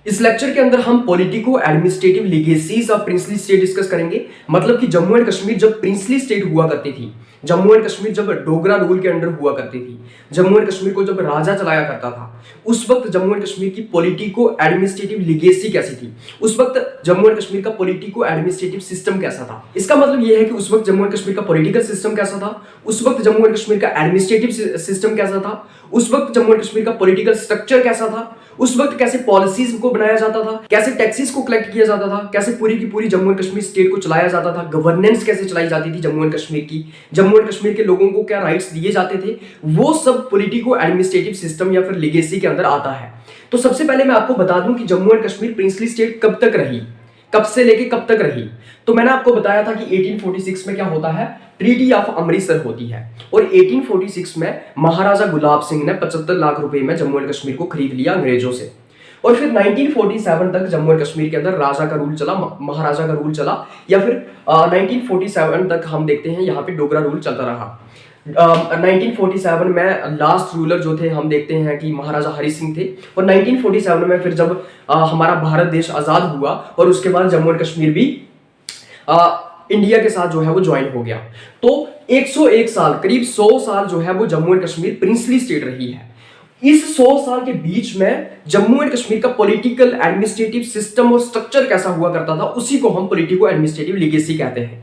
इस लेक्चर के अंदर हम politico administrative legacies of princely state discuss करेंगे। मतलब कि जम्मू एंड कश्मीर जब प्रिंसली स्टेट हुआ करती थी, जम्मू एंड कश्मीर जब डोगरा रूल के अंडर हुआ करती थी, जम्मू एंड कश्मीर को जब राजा चलाया करता था, उस वक्त जम्मू एंड कश्मीर की पॉलिटिको एडमिनिस्ट्रेटिव लीगेसी कैसी थी, उस वक्त जम्मू एंड कश्मीर का पॉलिटिको एडमिनिस्ट्रेटिव सिस्टम कैसा था। इसका मतलब यह है कि उस वक्त जम्मू एंड कश्मीर का पॉलिटिकल सिस्टम कैसा था, उस वक्त जम्मू एंड कश्मीर का एडमिनिस्ट्रेटिव सिस्टम कैसा था, उस वक्त जम्मू एंड कश्मीर का पॉलिटिकल स्ट्रक्चर कैसा था, उस वक्त कैसे पॉलिसीज को बनाया जाता था, कैसे टैक्सेस को कलेक्ट किया जाता था, कैसे पूरी की पूरी जम्मू एंड कश्मीर स्टेट को चलाया जाता था, गवर्नेंस कैसे चलाई जाती थी जम्मू एंड कश्मीर की, जम्मू एंड कश्मीर के लोगों को क्या राइट्स दिए जाते थे, वो सब पॉलिटिको एडमिनिस्ट्रेटिव सिस्टम या फिर लीगेसी के अंदर आता है। तो सबसे पहले मैं आपको बता दूं कि Jammu and Kashmir princely state कब तक रही, कब से लेके कब तक रही। तो मैंने आपको बताया था कि 1846 में क्या होता है, ट्रीटी ऑफ अमृतसर होती है, और 1846 में महाराजा गुलाब सिंह ने 75 लाख रुपए में जम्मू एंड कश्मीर को खरीद लिया अंग्रेजों से। और फिर 1947 तक जम्मू एंड कश्मीर के अंदर राजा का रूल चला, महाराजा का रूल चला, या फिर 1947 तक हम देखते हैं यहाँ पे डोगरा रूल चलता रहा। 1947 में लास्ट रूलर जो थे हम देखते हैं कि महाराजा हरि सिंह थे, और 1947 में फिर जब हमारा भारत देश आजाद हुआ और उसके बाद जम्मू एंड कश्मीर भी इंडिया के साथ जो है वो ज्वाइन हो गया, तो 101 साल, करीब 100 साल जो है वो Jammu and Kashmir princely state रही है। इस 100 साल के बीच में जम्मू एंड कश्मीर का पॉलिटिकल एडमिनिस्ट्रेटिव सिस्टम और स्ट्रक्चर कैसा हुआ करता था, उसी को हम पॉलिटिको एडमिनिस्ट्रेटिव लीगेसी कहते हैं।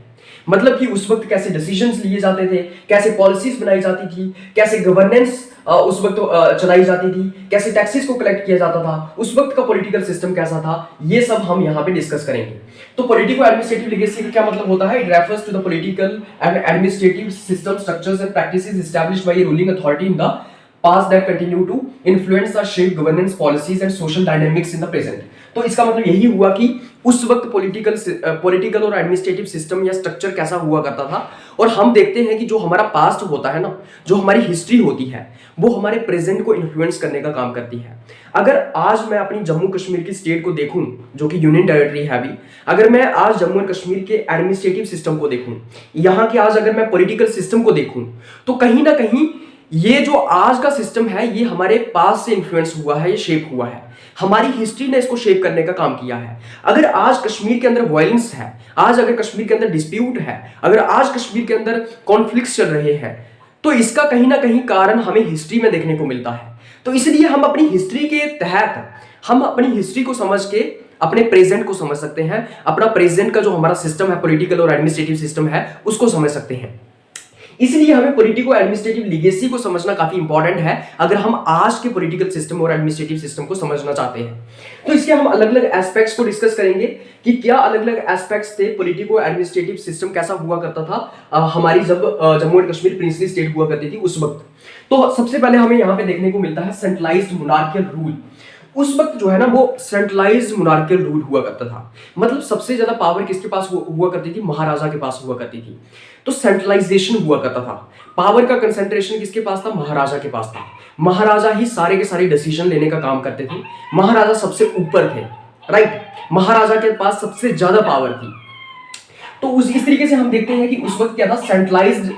मतलब कि उस वक्त कैसे डिसीजंस लिए जाते थे, कैसे पॉलिसीज बनाई जाती थी, कैसे गवर्नेंस उस वक्त चलाई जाती थी, कैसे टैक्सेस को कलेक्ट किया जाता था, उस वक्त का पॉलिटिकल सिस्टम कैसा था, ये सब हम यहाँ पे डिस्कस करेंगे। तो पॉलिटिको एडमिनिस्ट्रेटिव लीगेसी का क्या मतलब होता है, it refers to the political and administrative system, structures and practices established by a ruling authority in the past that continue to influence the shape governance policies and social dynamics in the present। तो इसका मतलब यही हुआ कि उस वक्त political और administrative system या स्ट्रक्चर कैसा हुआ करता था। और हम देखते हैं कि जो हमारा पास्ट होता है ना, जो हमारी हिस्ट्री होती है, वो हमारे प्रेजेंट को इन्फ्लुएंस करने का काम करती है। अगर आज मैं अपनी जम्मू कश्मीर की स्टेट को देखूं, जो कि यूनियन टेरिटरी है अभी, अगर मैं आज जम्मू एंड कश्मीर के एडमिनिस्ट्रेटिव सिस्टम को देखूं, यहाँ के आज अगर मैं पॉलिटिकल सिस्टम को देखूं, तो कहीं ना कहीं ये जो आज का सिस्टम है ये हमारे पास से इन्फ्लुएंस हुआ है, ये शेप हुआ है, हमारी हिस्ट्री ने इसको शेप करने का काम किया है। अगर आज कश्मीर के अंदर वायलेंस है, आज अगर कश्मीर के अंदर डिस्प्यूट है, अगर आज कश्मीर के अंदर कॉन्फ्लिक्ट्स चल रहे हैं, तो इसका कहीं ना कहीं कारण हमें हिस्ट्री में देखने को मिलता है। तो इसलिए हम अपनी हिस्ट्री के तहत, हम अपनी हिस्ट्री को समझ के अपने प्रेजेंट को समझ सकते हैं, अपना प्रेजेंट का जो हमारा सिस्टम है, पॉलिटिकल और एडमिनिस्ट्रेटिव सिस्टम है, उसको समझ सकते हैं। इसलिए हमें पॉलिटिको एडमिनिस्ट्रेटिव लीगेसी को समझना काफी इंपॉर्टेंट है अगर हम आज के पॉलिटिकल सिस्टम और एडमिनिस्ट्रेटिव सिस्टम को समझना चाहते हैं। तो इसके हम अलग अलग एस्पेक्ट्स को डिस्कस करेंगे कि क्या अलग अलग एस्पेक्ट्स थे, पॉलिटिको एडमिनिस्ट्रेटिव सिस्टम कैसा हुआ करता था हमारी जब Jammu and Kashmir princely state हुआ करती थी उस वक्त। तो सबसे पहले हमें यहाँ पे देखने को मिलता है सेंट्रलाइज्ड मोनार्कियल रूल। उस वक्त जो है ना वो सेंट्रलाइज्ड मोनार्कियल रूल हुआ करता था। मतलब सबसे ज्यादा पावर किसके पास हुआ करती थी, महाराजा के पास हुआ करती थी। तो सेंट्रलाइजेशन हुआ करता था, पावर का कंसेंट्रेशन किसके पास था, महाराजा के पास था। महाराजा ही सारे के सारे डिसीजन लेने का काम करते थे, महाराजा सबसे ऊपर थे, राइट, महाराजा के पास सबसे ज्यादा पावर थी। तो इस तरीके से हम देखते हैं कि उस वक्त क्या था, सेंट्रलाइज्ड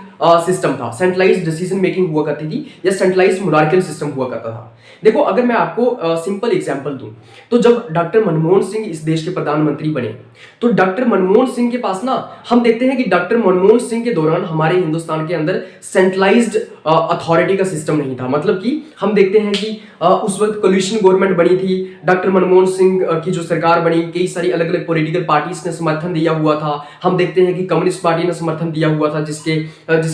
सिस्टम था, सेंट्रलाइज्ड डिसीजन मेकिंग हुआ करती थी, या सेंट्रलाइज्ड मोनार्कियल सिस्टम हुआ करता था। देखो अगर मैं आपको सिंपल एग्जांपल दूं, तो जब डॉक्टर मनमोहन सिंह इस देश के प्रधानमंत्री बने, तो डॉक्टर मनमोहन सिंह के पास ना, हम देखते हैं कि डॉक्टर मनमोहन सिंह के दौरान हमारे हिंदुस्तान के अंदर सेंट्रलाइज्ड अथॉरिटी का सिस्टम नहीं था। मतलब कि हम देखते हैं कि उस वक्त कोलिशन गवर्नमेंट बनी थी, डॉक्टर मनमोहन सिंह की जो सरकार बनी, कई सारी अलग अलग पॉलिटिकल पार्टीज ने समर्थन दिया हुआ था। हम देखते हैं कि कम्युनिस्ट पार्टी ने समर्थन दिया हुआ था, जिसके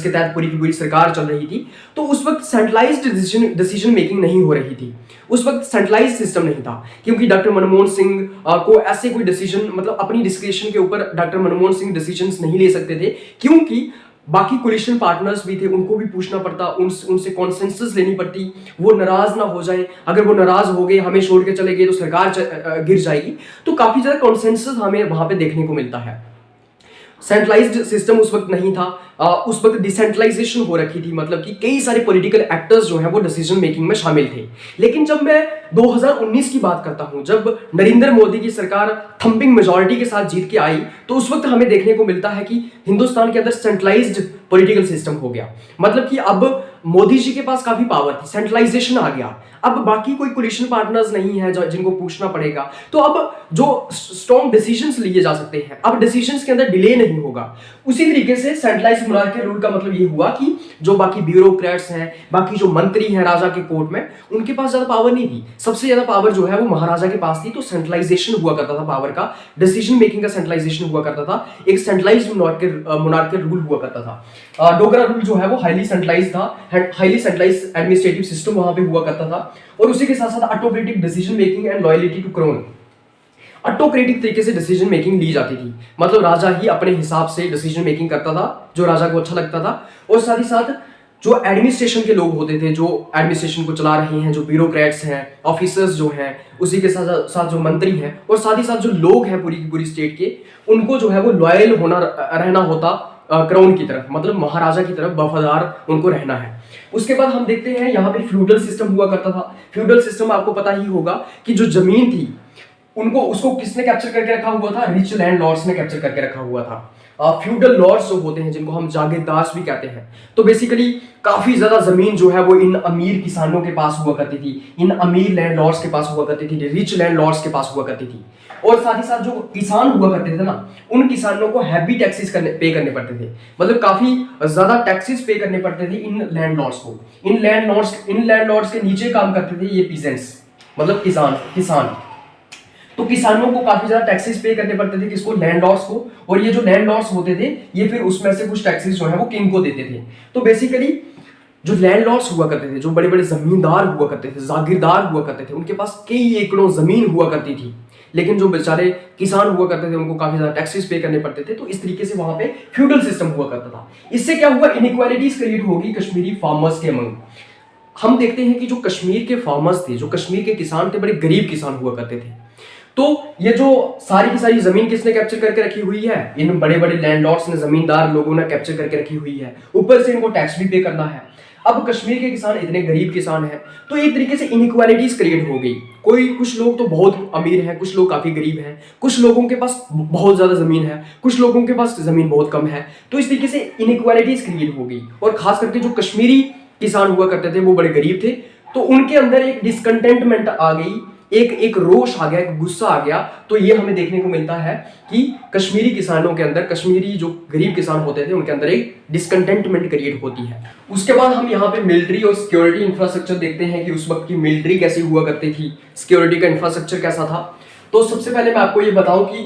तहत पूरी की पूरी सरकार चल रही थी। तो उस वक्त सेंट्रलाइज्ड डिसीजन मेकिंग नहीं हो रही थी, उस वक्त सेंट्रलाइज्ड सिस्टम नहीं था, क्योंकि डॉक्टर मनमोहन सिंह को ऐसे कोई डिसीजन, मतलब अपनी डिस्क्रिप्शन के ऊपर डॉक्टर मनमोहन सिंह डिसीजंस नहीं ले सकते थे, क्योंकि बाकी कोलिशन पार्टनर्स भी थे, उनको भी पूछना पड़ता, उनसे कॉन्सेंसस लेनी पड़ती, वो नाराज ना हो जाए। अगर वो नाराज हो गए, हमें छोड़ के चले गए, तो सरकार गिर जाएगी। तो काफी ज्यादा कॉन्सेंसस हमें वहां पे देखने को मिलता है। सेंट्रलाइज्ड सिस्टम उस वक्त नहीं था, उस वक्त डिसेंट्रलाइजेशन हो रखी थी, मतलब कि कई सारे पॉलिटिकल एक्टर्स जो हैं वो डिसीजन मेकिंग में शामिल थे। लेकिन जब मैं 2019 की बात करता हूं, जब नरेंद्र मोदी की सरकार थंपिंग मेजॉरिटी के साथ जीत के आई, तो उस वक्त हमें देखने को मिलता है कि हिंदुस्तान के अंदर सेंट्रलाइज्ड पॉलिटिकल सिस्टम हो गया। मतलब कि अब मोदी जी के पास काफी पावर थी, सेंट्रलाइजेशन आ गया। अब बाकी कोई कोलिशन पार्टनर्स नहीं है जिनको पूछना पड़ेगा, तो अब जो स्ट्रॉन्ग डिसीजंस लिए जा सकते हैं, अब डिसीजंस के अंदर डिले नहीं होगा। उसी तरीके से सेंट्रलाइज मोनार्की रूल का मतलब ये हुआ कि जो बाकी ब्यूरोक्रेट्स हैं, बाकी जो मंत्री हैं राजा के कोर्ट में, उनके पास ज्यादा पावर नहीं थी। सबसे ज्यादा पावर जो है वो महाराजा के पास थी। तो सेंट्रलाइजेशन हुआ करता था पावर का, डिसीजन मेकिंग का सेंट्रलाइजेशन हुआ करता था, एक सेंट्रलाइज्ड मोनार्कियल रूल हुआ करता था। डोगरा रूल जो है वो हाईली सेंट्रलाइज्ड था, हाईली सेंट्रलाइज्ड एडमिनिस्ट्रेटिव सिस्टम वहां पे हुआ करता था। और उसी के साथ साथ autocratic decision making and loyalty to crown, autocratic तरीके से डिसीजन मेकिंग ली जाती थी। मतलब राजा ही अपने हिसाब से डिसीजन मेकिंग करता था जो राजा को अच्छा लगता था। और साथ ही साथ जो एडमिनिस्ट्रेशन के लोग होते थे, जो एडमिनिस्ट्रेशन को चला रहे हैं, जो ब्यूरोक्रेट्स हैं, ऑफिसर्स जो हैं, उसी के साथ साथ जो मंत्री हैं और साथ ही साथ जो लोग हैं पूरी की पूरी स्टेट के, उनको जो है वो लॉयल होना रहना होता क्राउन की तरफ, मतलब महाराजा की तरफ वफादार उनको रहना है। उसके बाद हम देखते हैं यहाँ पे फ्यूडल सिस्टम हुआ करता था। फ्यूडल सिस्टम आपको पता ही होगा कि जो जमीन थी उनको उसको किसने कैप्चर करके रखा हुआ था, रिच लैंड लॉर्ड्स ने कैप्चर करके रखा हुआ था। फ्यूडल लॉर्ड्स जो होते हैं, जिनको हम जागीरदार भी कहते हैं, तो बेसिकली काफी ज्यादा जमीन जो है वो इन अमीर किसानों के पास हुआ करती थी, इन अमीर लैंड लॉर्ड्स के पास हुआ करती थी, रिच लैंड लॉर्ड्स के पास हुआ करती थी। और साथ ही साथ जो किसान हुआ करते थे ना, उन किसानों को हैवी टैक्सेस पे करने पड़ते थे, मतलब काफी ज्यादा टैक्सेस पे करने पड़ते थे इन लैंड लॉर्ड्स को। इन लैंड लॉर्ड्स के नीचे काम करते थे ये पीजेंट्स, मतलब किसान। तो किसानों को काफी ज्यादा टैक्सेस पे करने पड़ते थे, किसको, लैंडलॉर्ड्स को। और ये जो लैंडलॉर्ड्स होते थे ये फिर उसमें से कुछ टैक्सेस जो है वो किंग को देते थे। तो बेसिकली जो लैंडलॉर्ड्स हुआ करते थे, जो बड़े बड़े जमींदार हुआ करते थे, जागीरदार हुआ करते थे, उनके पास कई एकड़ों जमीन हुआ करती थी, लेकिन जो बेचारे किसान हुआ करते थे उनको काफी ज्यादा टैक्सेस पे करने पड़ते थे। तो इस तरीके से वहां पे फ्यूडल सिस्टम हुआ करता था। इससे क्या हुआ, इनइक्वालिटीज क्रिएट होगी कश्मीरी फार्मर्स के अमंग। हम देखते हैं कि जो कश्मीर के फार्मर्स थे, जो कश्मीर के किसान थे, बड़े गरीब किसान हुआ करते थे। तो ये जो सारी की सारी जमीन किसने कैप्चर करके रखी हुई है, इन बड़े बड़े लैंडलॉर्ड्स ने, जमींदार लोगों ने कैप्चर करके रखी हुई है। ऊपर से इनको टैक्स भी पे करना है। अब कश्मीर के किसान इतने गरीब किसान हैं, तो एक तरीके से इनइक्वालिटीज क्रिएट हो गई। कुछ लोग तो बहुत अमीर हैं, कुछ लोग काफी गरीब हैं, कुछ लोगों के पास बहुत ज्यादा जमीन है, कुछ लोगों के पास जमीन बहुत कम है। तो इस तरीके से इनइक्वालिटीज क्रिएट हो गई। और खास करके जो कश्मीरी किसान हुआ करते थे वो बड़े गरीब थे, तो उनके अंदर एक डिसकंटेंटमेंट आ गई, एक रोष आ गया, एक गुस्सा आ गया। तो ये हमें देखने को मिलता है कि कश्मीरी किसानों के अंदर, कश्मीरी जो गरीब किसान होते थे उनके अंदर एक डिसकंटेंटमेंट क्रिएट होती है। उसके बाद हम यहाँ पे मिलिट्री और सिक्योरिटी इंफ्रास्ट्रक्चर देखते हैं कि उस वक्त की मिलिट्री कैसी हुआ करती थी, सिक्योरिटी का इंफ्रास्ट्रक्चर कैसा था। तो सबसे पहले मैं आपको ये बताऊं कि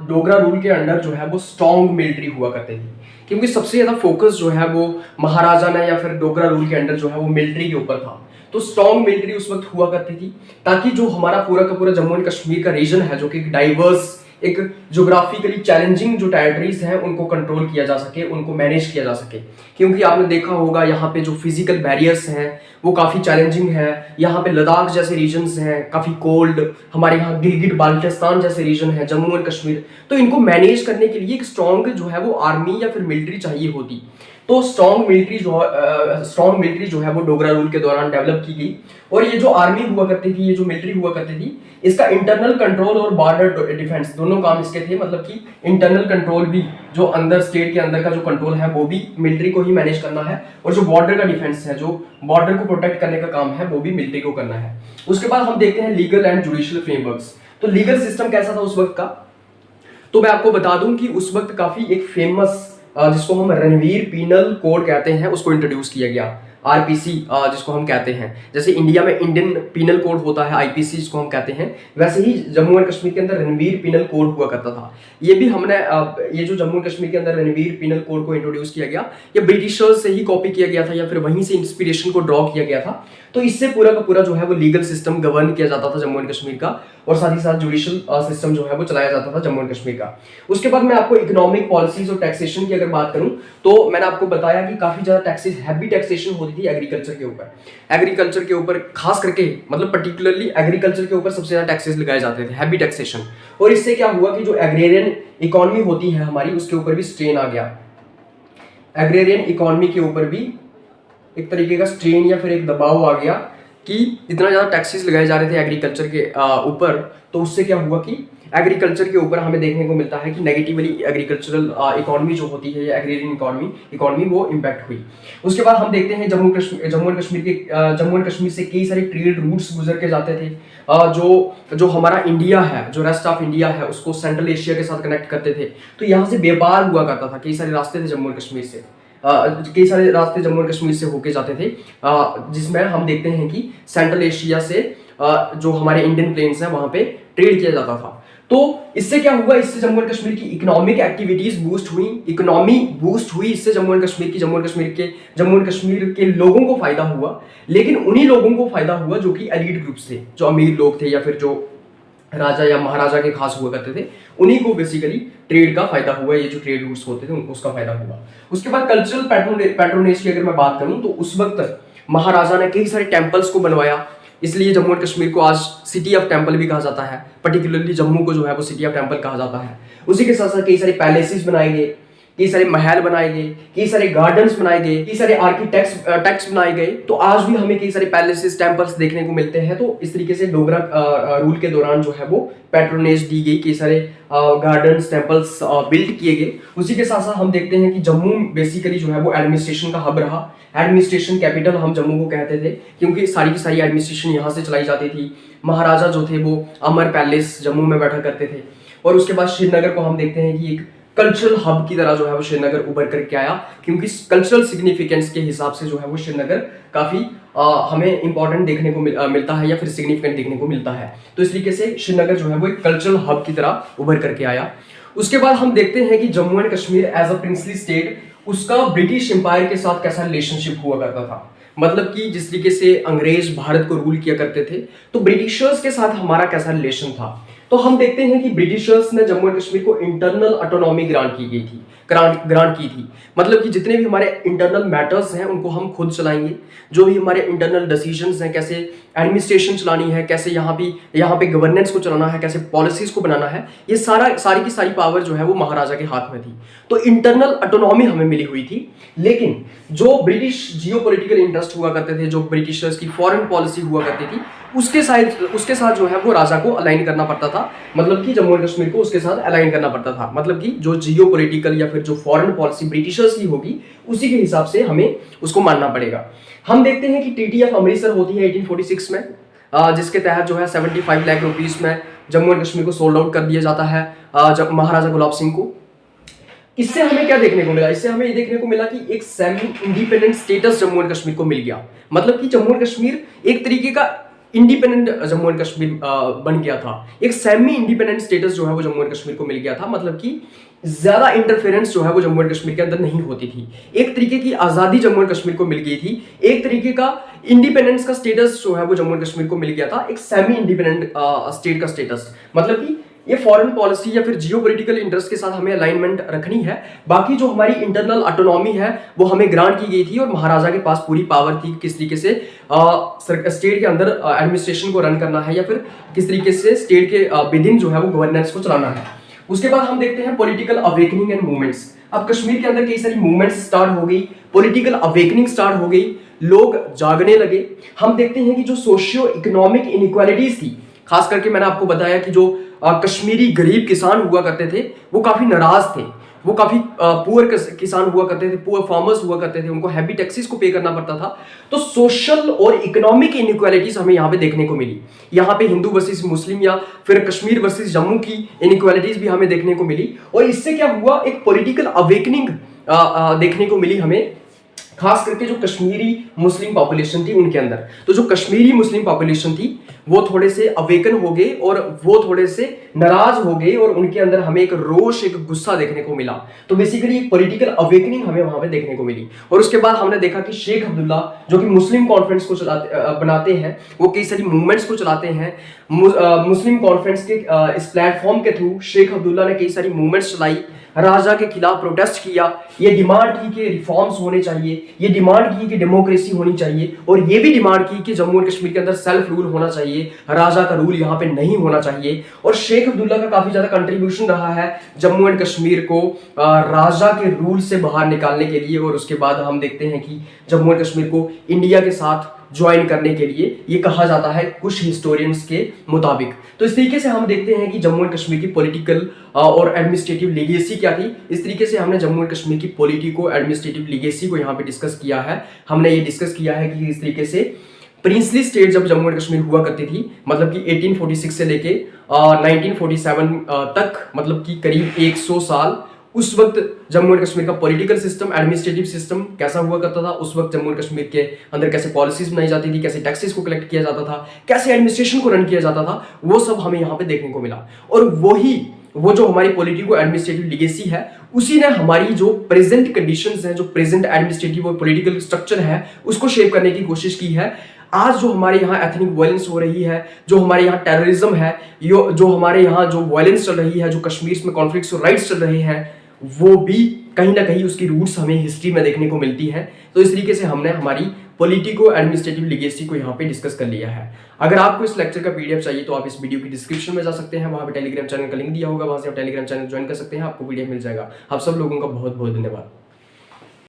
डोगरा रूल के अंडर जो है वो स्ट्रॉन्ग मिलिट्री हुआ करती थी, क्योंकि सबसे ज्यादा फोकस जो है वो महाराजा ने या फिर डोगरा रूल के अंडर जो है वो मिलिट्री के ऊपर था। तो स्ट्रॉन्ग मिलिट्री उस वक्त हुआ करती थी, ताकि जो हमारा पूरा का पूरा जम्मू एंड कश्मीर का रीजन है, जो कि डाइवर्स, एक ज्योग्राफिकली चैलेंजिंग जो टेरिटरीज हैं, उनको कंट्रोल किया जा सके, उनको मैनेज किया जा सके। क्योंकि आपने देखा होगा यहाँ पे जो फिजिकल बैरियर्स हैं वो काफ़ी चैलेंजिंग है। यहाँ पे लद्दाख जैसे रीजन्स हैं काफ़ी कोल्ड, हमारे यहाँ गिलगिट बाल्टिस्तान जैसे रीजन है, जम्मू एंड कश्मीर। तो इनको मैनेज करने के लिए एक स्ट्रॉन्ग जो है वो आर्मी या फिर मिलिट्री चाहिए होती। तो स्ट्रॉन्ग मिलिट्री जो है वो डोगरा रूल के दौरान डेवलप की गई। और ये जो आर्मी हुआ करती थी, ये जो मिलिट्री हुआ करती थी, इसका इंटरनल कंट्रोल और बॉर्डर डिफेंस दोनों काम इसके थे। मतलब कि इंटरनल कंट्रोल भी, जो अंदर स्टेट के अंदर का जो कंट्रोल है वो भी मिलिट्री को ही मैनेज करना है, और जो बॉर्डर का डिफेंस है, जो बॉर्डर को प्रोटेक्ट करने का काम है, वो भी मिलिट्री को करना है। उसके बाद हम देखते हैं लीगल एंड जुडिशियल फ्रेमवर्क्स। तो लीगल सिस्टम कैसा था उस वक्त का, तो मैं आपको बता दूं कि उस वक्त काफी एक फेमस, जिसको हम रणवीर पीनल कोड कहते हैं, उसको इंट्रोड्यूस किया गया। आरपीसी जिसको हम कहते हैं, जैसे इंडिया में इंडियन पीनल कोड होता है, आईपीसी जिसको हम कहते हैं, वैसे ही जम्मू एंड कश्मीर के अंदर रणवीर पीनल कोड हुआ करता था। ये भी हमने ये जो जम्मू एंड कश्मीर के अंदर रणवीर पीनल कोड को इंट्रोड्यूस किया गया, ये ब्रिटिशर्स से ही कॉपी किया गया था या फिर वहीं से इंस्पिरेशन को ड्रॉ किया गया था। तो इससे पूरा का पूरा जो है वो लीगल सिस्टम गवर्न किया जाता था जम्मू एंड कश्मीर का, और साथ ही साथ जुडिशियल सिस्टम जो है वो चलाया जाता था जम्मू एंड कश्मीर का। उसके बाद मैं आपको इकोनॉमिक पॉलिसीज और टैक्सेशन की अगर बात करूं, तो मैंने आपको बताया कि काफी ज्यादा टैक्सेस, हैवी टैक्सेशन होती थी एग्रीकल्चर के ऊपर। एग्रीकल्चर के ऊपर खास करके, मतलब पर्टिकुलरली एग्रीकल्चर के ऊपर सबसे ज्यादा टैक्सेस लगाए जाते थे, हैवी टैक्सेशन। और इससे क्या हुआ कि जो एग्रेरियन इकोनॉमी होती है हमारी, उसके ऊपर भी स्ट्रेन आ गया। एग्रेरियन इकोनॉमी के ऊपर भी एक तरीके का स्ट्रेन या फिर एक दबाव आ गया कि इतना ज़्यादा टैक्सेस लगाए जा रहे थे एग्रीकल्चर के ऊपर। तो उससे क्या हुआ कि एग्रीकल्चर के ऊपर हमें देखने को मिलता है कि नेगेटिवली एग्रीकल्चरल इकोनॉमी जो होती है या एग्रीरियन इकोनॉमी वो इम्पैक्ट हुई। उसके बाद हम देखते हैं जम्मू एंड कश्मीर से कई सारे ट्रेड रूट्स गुजर के जाते थे, जो हमारा इंडिया है, जो रेस्ट ऑफ इंडिया है, उसको सेंट्रल एशिया के साथ कनेक्ट करते थे। तो यहाँ से व्यापार हुआ करता था, कई सारे रास्ते थे जम्मू एंड कश्मीर से, कई सारे रास्ते जम्मू एंड कश्मीर से होके जाते थे, जिसमें हम देखते हैं कि सेंट्रल एशिया से जो हमारे इंडियन प्लेन्स हैं वहां पे ट्रेड किया जाता था। तो इससे क्या हुआ, इससे जम्मू एंड कश्मीर की इकोनॉमिक एक्टिविटीज बूस्ट हुई, इकोनॉमी बूस्ट हुई, इससे जम्मू एंड कश्मीर के लोगों को फायदा हुआ। लेकिन उन्हीं लोगों को फायदा हुआ जो कि एलीट ग्रुप्स थे, जो अमीर लोग थे या फिर जो राजा या महाराजा के खास हुआ करते थे, उन्हीं को बेसिकली ट्रेड का फायदा हुआ, ये जो ट्रेड रूट्स होते थे उनको उसका फायदा हुआ। उसके बाद कल्चरल पैट्रोनेज की अगर मैं बात करूं तो उस वक्त महाराजा ने कई सारे टेम्पल्स को बनवाया, इसलिए जम्मू एंड कश्मीर को आज सिटी ऑफ टेम्पल भी कहा जाता है, पर्टिकुलरली जम्मू को जो है वो सिटी ऑफ टेम्पल कहा जाता है। उसी के साथ साथ कई सारे पैलेसेस बनाए गए, कई सारे महल बनाए गए, कई सारे गार्डन्स बनाए गए, कई सारे आर्किटेक्ट्स बनाए गए। तो आज भी हमें कई सारे पैलेसेस टेम्पल्स देखने को मिलते हैं। तो इस तरीके से डोगरा रूल के दौरान जो है वो पैट्रोनेज दी गई, कई सारे गार्डन्स टेम्पल्स बिल्ड किए गए। उसी के साथ साथ हम देखते हैं कि जम्मू बेसिकली जो है वो एडमिनिस्ट्रेशन का हब रहा, एडमिनिस्ट्रेशन कैपिटल हम जम्मू को कहते थे, क्योंकि सारी की सारी एडमिनिस्ट्रेशन यहाँ से चलाई जाती थी। महाराजा जो थे वो अमर पैलेस जम्मू में बैठा करते थे। और उसके बाद श्रीनगर को हम देखते हैं कि एक कल्चरल हब की तरह जो है वो श्रीनगर उभर करके आया, क्योंकि कल्चरल सिग्निफिकेंस के हिसाब से जो है वो श्रीनगर काफी हमें इंपॉर्टेंट देखने को मिलता है या फिर सिग्निफिकेंट देखने को मिलता है। तो इस तरीके से श्रीनगर जो है वो एक कल्चरल हब की तरह उभर करके आया। उसके बाद हम देखते हैं कि Jammu and Kashmir as a princely state, उसका ब्रिटिश एम्पायर के साथ कैसा रिलेशनशिप हुआ करता था। मतलब कि जिस तरीके से अंग्रेज भारत को रूल किया करते थे, तो ब्रिटिशर्स के साथ हमारा कैसा रिलेशन था। तो हम देखते हैं कि ब्रिटिशर्स ने जम्मू एंड कश्मीर को इंटरनल ऑटोनॉमी ग्रांट की थी। मतलब कि जितने भी हमारे इंटरनल मैटर्स हैं उनको हम खुद चलाएंगे, जो भी हमारे इंटरनल डिसीजंस हैं, कैसे एडमिनिस्ट्रेशन चलानी है, कैसे यहाँ पे गवर्नेंस को चलाना है, कैसे पॉलिसीज को बनाना है, ये सारी की सारी पावर जो है वो महाराजा के हाथ में थी। तो इंटरनल ऑटोनॉमी हमें मिली हुई थी। लेकिन जो ब्रिटिश जियोपॉलिटिकल इंटरेस्ट हुआ करते थे, जो ब्रिटिशर्स की फॉरेन पॉलिसी हुआ करती थी, उसके साथ जो है वो राजा को अलाइन करना पड़ता था। मतलब कि जम्मू एंड कश्मीर को उसके साथ अलाइन करना पड़ता था। मतलब कि जो जियोपॉलिटिकल या फिर जो फॉरेन पॉलिसी ब्रिटिशर्स की होगी, उसी के हिसाब से हमें उसको मानना पड़ेगा। हम देखते हैं कि ट्रीटी ऑफ अमृतसर होती है 1846 में, जिसके तहत जो है 75 लाख रुपीस में जम्मू एंड कश्मीर को सोल्ड आउट कर दिया जाता है जब महाराजा गुलाब सिंह को। इससे हमें क्या देखने को मिला, इससे हमें ये देखने को मिला कि एक semi independent status Jammu and Kashmir को मिल गया। मतलब कि जम्मू एंड कश्मीर एक तरीके का इंडिपेंडेंट जम्मू एंड कश्मीर बन गया था। एक सेमी इंडिपेंडेंट स्टेटस जो है वो जम्मू एंड कश्मीर को मिल गया था। मतलब कि ज्यादा इंटरफेरेंस जो है वो जम्मू एंड कश्मीर के अंदर नहीं होती थी। एक तरीके की आजादी जम्मू एंड कश्मीर को मिल गई थी। एक तरीके का इंडिपेंडेंस का स्टेटस जो है वो जम्मू एंड कश्मीर को मिल गया था, एक सेमी इंडिपेंडेंट स्टेट का स्टेटस। मतलब कि ये फॉरेन पॉलिसी या फिर जियोपॉलिटिकल इंटरेस्ट के साथ हमें अलाइनमेंट रखनी है। बाकी जो हमारी इंटरनल ऑटोनॉमी है वो हमें ग्रांट की गई थी और महाराजा के पास पूरी पावर थी किस तरीके से स्टेट के अंदर एडमिनिस्ट्रेशन को रन करना है या फिर किस तरीके से स्टेट के विद इन जो है वो गवर्नेंस को चलाना है। उसके बाद हम देखते हैं पॉलिटिकल अवेकनिंग एंड मूवमेंट्स। अब कश्मीर के अंदर कई सारी मूवमेंट्स स्टार्ट हो गई, पॉलिटिकल अवेकनिंग स्टार्ट हो गई, लोग जागने लगे। हम देखते हैं कि जो सोशियो इकोनॉमिक इनइक्वालिटीज थी, खास करके मैंने आपको बताया कि जो कश्मीरी गरीब किसान हुआ करते थे वो काफी नाराज थे, वो काफी पुअर किसान हुआ करते थे, पुअर फार्मर्स हुआ करते थे, उनको हैवी टैक्सेस को पे करना पड़ता था। तो सोशल और इकोनॉमिक इनइक्वालिटीज हमें यहाँ पे देखने को मिली। यहाँ पे हिंदू वर्सेस मुस्लिम या फिर कश्मीर वर्सेस जम्मू की इनइक्वालिटीज भी हमें देखने को मिली। और इससे क्या हुआ, एक पॉलिटिकल अवेकनिंग देखने को मिली हमें, खास करके जो कश्मीरी मुस्लिम पॉपुलेशन थी उनके अंदर। तो जो कश्मीरी मुस्लिम पॉपुलेशन थी वो थोड़े से अवेकन हो गए और वो थोड़े से नाराज हो गए और उनके अंदर हमें एक रोष, एक गुस्सा देखने को मिला। तो बेसिकली एक पॉलिटिकल अवेकनिंग हमें वहां पे देखने को मिली। और उसके बाद हमने देखा कि शेख अब्दुल्ला जो कि मुस्लिम कॉन्फ्रेंस को बनाते हैं, वो कई सारी मूवमेंट्स को चलाते हैं। मुस्लिम कॉन्फ्रेंस के इस प्लेटफॉर्म के थ्रू शेख अब्दुल्ला ने कई सारी मूवमेंट्स चलाई, राजा के खिलाफ प्रोटेस्ट किया, ये डिमांड की कि रिफॉर्म्स होने चाहिए, ये डिमांड की कि डेमोक्रेसी होनी चाहिए और ये भी डिमांड की कि जम्मू एंड कश्मीर के अंदर सेल्फ रूल होना चाहिए। चाहिए, राजा का रूल यहाँ पे नहीं होना चाहिए। और शेख अब्दुल्ला का काफी ज्यादा कंट्रीब्यूशन रहा है जम्मू एंड कश्मीर को राजा के रूल से बाहर निकालने के लिए। और उसके बाद हम देखते हैं कि जम्मू एंड कश्मीर को इंडिया के साथ ज्वाइन करने के लिए ये कहा जाता है कुछ हिस्टोरियंस के मुताबिक। तो इस तरीके से हम देखते हैं कि जम्मू एंड कश्मीर की पॉलिटिकल और एडमिनिस्ट्रेटिव लीगेसी क्या थी। इस तरीके से हमने जम्मू एंड कश्मीर की पॉलिटिको एडमिनिस्ट्रेटिव लीगेसी को यहाँ पे डिस्कस किया है। हमने ये डिस्कस किया है कि इस तरीके से प्रिंसली स्टेट जब जम्मू एंड कश्मीर हुआ करती थी, मतलब कि 1846 से लेके 1947 तक, मतलब कि करीब 100 साल, उस वक्त जम्मू एंड कश्मीर का पॉलिटिकल सिस्टम, एडमिनिस्ट्रेटिव सिस्टम कैसा हुआ करता था। उस वक्त जम्मू एंड कश्मीर के अंदर कैसे पॉलिसीज बनाई जाती थी, कैसे टैक्सेस को कलेक्ट किया जाता था, कैसे एडमिनिस्ट्रेशन को रन किया जाता था, वो सब हमें यहाँ पे देखने को मिला। और वो जो हमारी पॉलिटिको एडमिनिस्ट्रेटिव लीगेसी है, उसी ने हमारी जो प्रेजेंट कंडीशंस हैं, जो प्रेजेंट एडमिनिस्ट्रेटिव और पॉलिटिकल स्ट्रक्चर है, उसको शेप करने की कोशिश की है। आज जो हमारे यहाँ एथनिक वायलेंस हो रही है, जो हमारे यहाँ टेररिज्म है, जो हमारे यहाँ जो वायलेंस चल रही है, जो कश्मीर में कॉन्फ्लिक्ट्स और राइट्स चल रहे हैं, वो भी कहीं ना कहीं उसकी रूट्स हमें हिस्ट्री में देखने को मिलती है। तो इस तरीके से हमने हमारी पॉलिटिको एडमिनिस्ट्रेटिव लीगेसी को यहाँ पे डिस्कस कर लिया है। अगर आपको इस लेक्चर का पीडीएफ चाहिए तो आप इस वीडियो की डिस्क्रिप्शन में जा सकते हैं, वहां पे टेलीग्राम चैनल का लिंक दिया होगा, वहां से आप टेलीग्राम चैनल ज्वाइन कर सकते हैं, आपको पीडीएफ मिल जाएगा। आप सब लोगों का बहुत बहुत धन्यवाद।